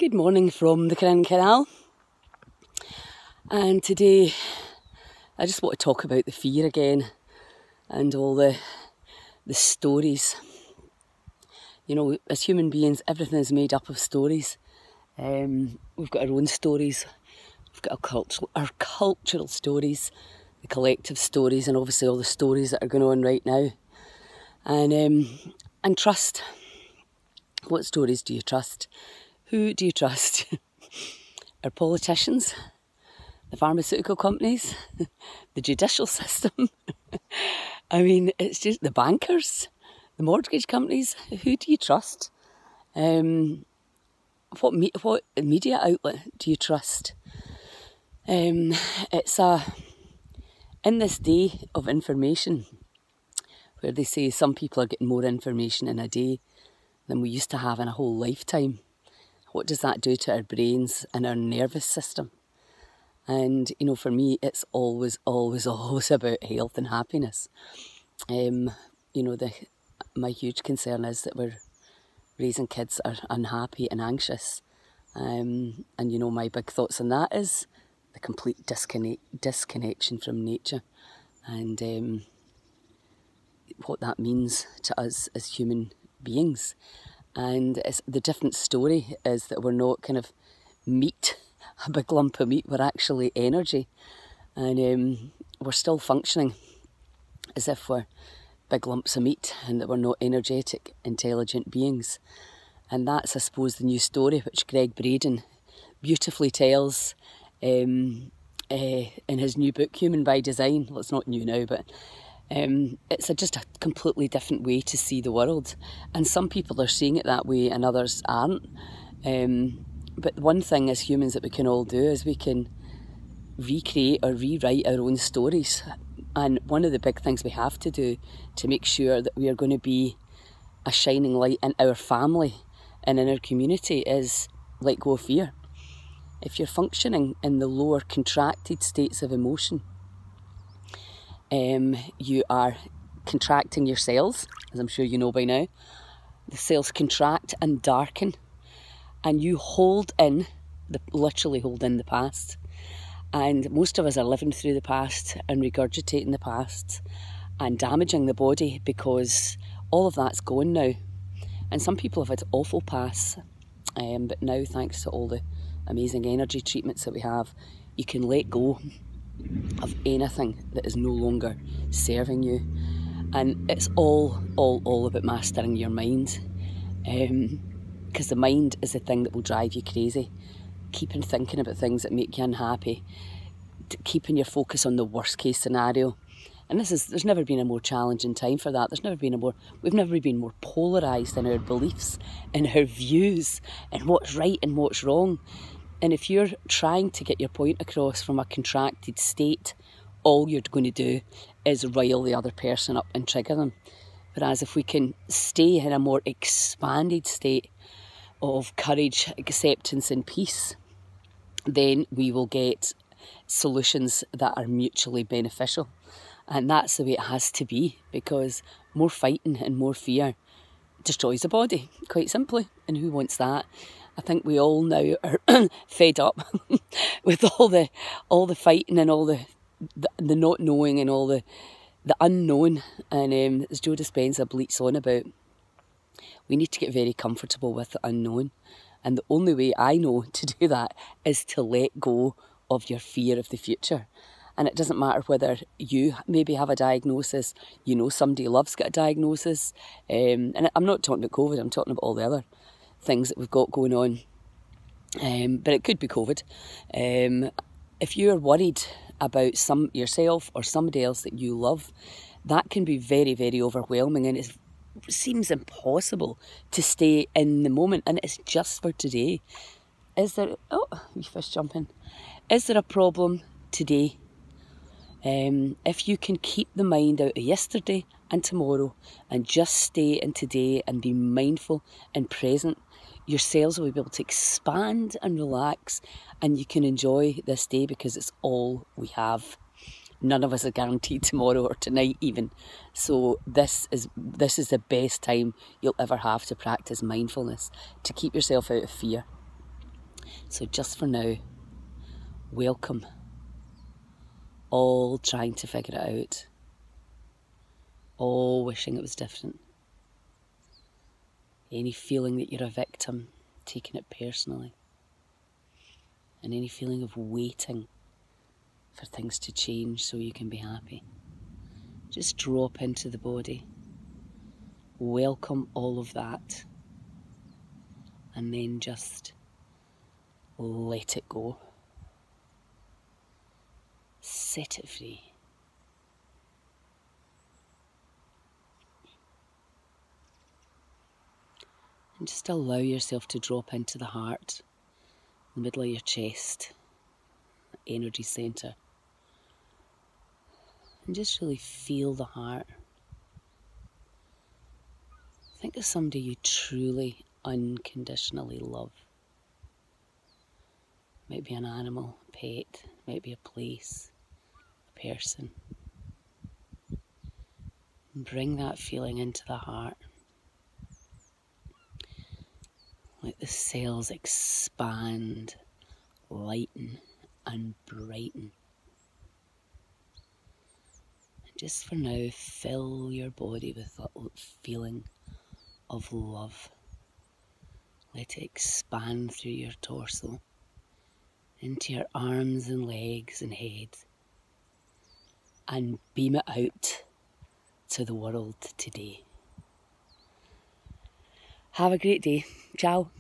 Good morning from the Craic canal, and today I just want to talk about the fear again and all the stories. You know, as human beings, everything is made up of stories. We've got our own stories, we've got our cultural stories, the collective stories, and obviously all the stories that are going on right now. And trust. What stories do you trust? Who do you trust? Our politicians, the pharmaceutical companies, the judicial system. I mean, it's just the bankers, the mortgage companies. Who do you trust? What media outlet do you trust? In this day of information, where they say some people are getting more information in a day than we used to have in a whole lifetime. What does that do to our brains and our nervous system? And, you know, for me, it's always about health and happiness. You know, my huge concern is that we're raising kids are unhappy and anxious. And, you know, my big thoughts on that is the complete disconnection from nature and what that means to us as human beings. And the different story is that we're not kind of meat, a big lump of meat, we're actually energy. And we're still functioning as if we're big lumps of meat and that we're not energetic, intelligent beings. And that's, I suppose, the new story which Greg Braden beautifully tells in his new book, Human by Design. Well, it's not new now, but it's just a completely different way to see the world. And some people are seeing it that way and others aren't. But one thing as humans that we can all do is we can recreate or rewrite our own stories. And one of the big things we have to do to make sure that we are going to be a shining light in our family and in our community is let go of fear. If you're functioning in the lower contracted states of emotion, you are contracting your cells, as I'm sure you know by now. The cells contract and darken, and you literally hold in the past. And most of us are living through the past and regurgitating the past and damaging the body because all of that's gone now. And some people have had awful pasts, but now, thanks to all the amazing energy treatments that we have, you can let go of anything that is no longer serving you. And it's all about mastering your mind, because the mind is the thing that will drive you crazy. Keeping thinking about things that make you unhappy, keeping your focus on the worst case scenario. And there's never been a more challenging time for that. We've never been more polarised in our beliefs, in our views, in what's right and what's wrong. And if you're trying to get your point across from a contracted state, all you're going to do is rile the other person up and trigger them. Whereas if we can stay in a more expanded state of courage, acceptance and peace, then we will get solutions that are mutually beneficial. And that's the way it has to be, because more fighting and more fear destroys the body, quite simply. And who wants that? I think we all now are fed up with all the fighting and all the not knowing and all the unknown. And as Joe Dispenza bleats on about, we need to get very comfortable with the unknown. And the only way I know to do that is to let go of your fear of the future. And it doesn't matter whether you maybe have a diagnosis, you know somebody you love's got a diagnosis. And I'm not talking about COVID, I'm talking about all the other things that we've got going on. But it could be COVID. If you're worried about yourself or somebody else that you love, that can be very, very overwhelming, and it seems impossible to stay in the moment. And it's just for today. Is there wee fish jumping? Is there a problem today? If you can keep the mind out of yesterday and tomorrow and just stay in today and be mindful and present, your cells will be able to expand and relax, and you can enjoy this day because it's all we have. None of us are guaranteed tomorrow or tonight even. So this is the best time you'll ever have to practice mindfulness, to keep yourself out of fear. So just for now, welcome all trying to figure it out, all wishing it was different. Any feeling that you're a victim, taking it personally, and any feeling of waiting for things to change so you can be happy. Just drop into the body, welcome all of that, and then just let it go. Set it free. And just allow yourself to drop into the heart, the middle of your chest, the energy centre. And just really feel the heart. Think of somebody you truly, unconditionally love. Might be an animal, a pet, might be a place, a person. And bring that feeling into the heart. Let the cells expand, lighten and brighten. And just for now, fill your body with that feeling of love. Let it expand through your torso, into your arms and legs and head, and beam it out to the world today. Have a great day. Ciao.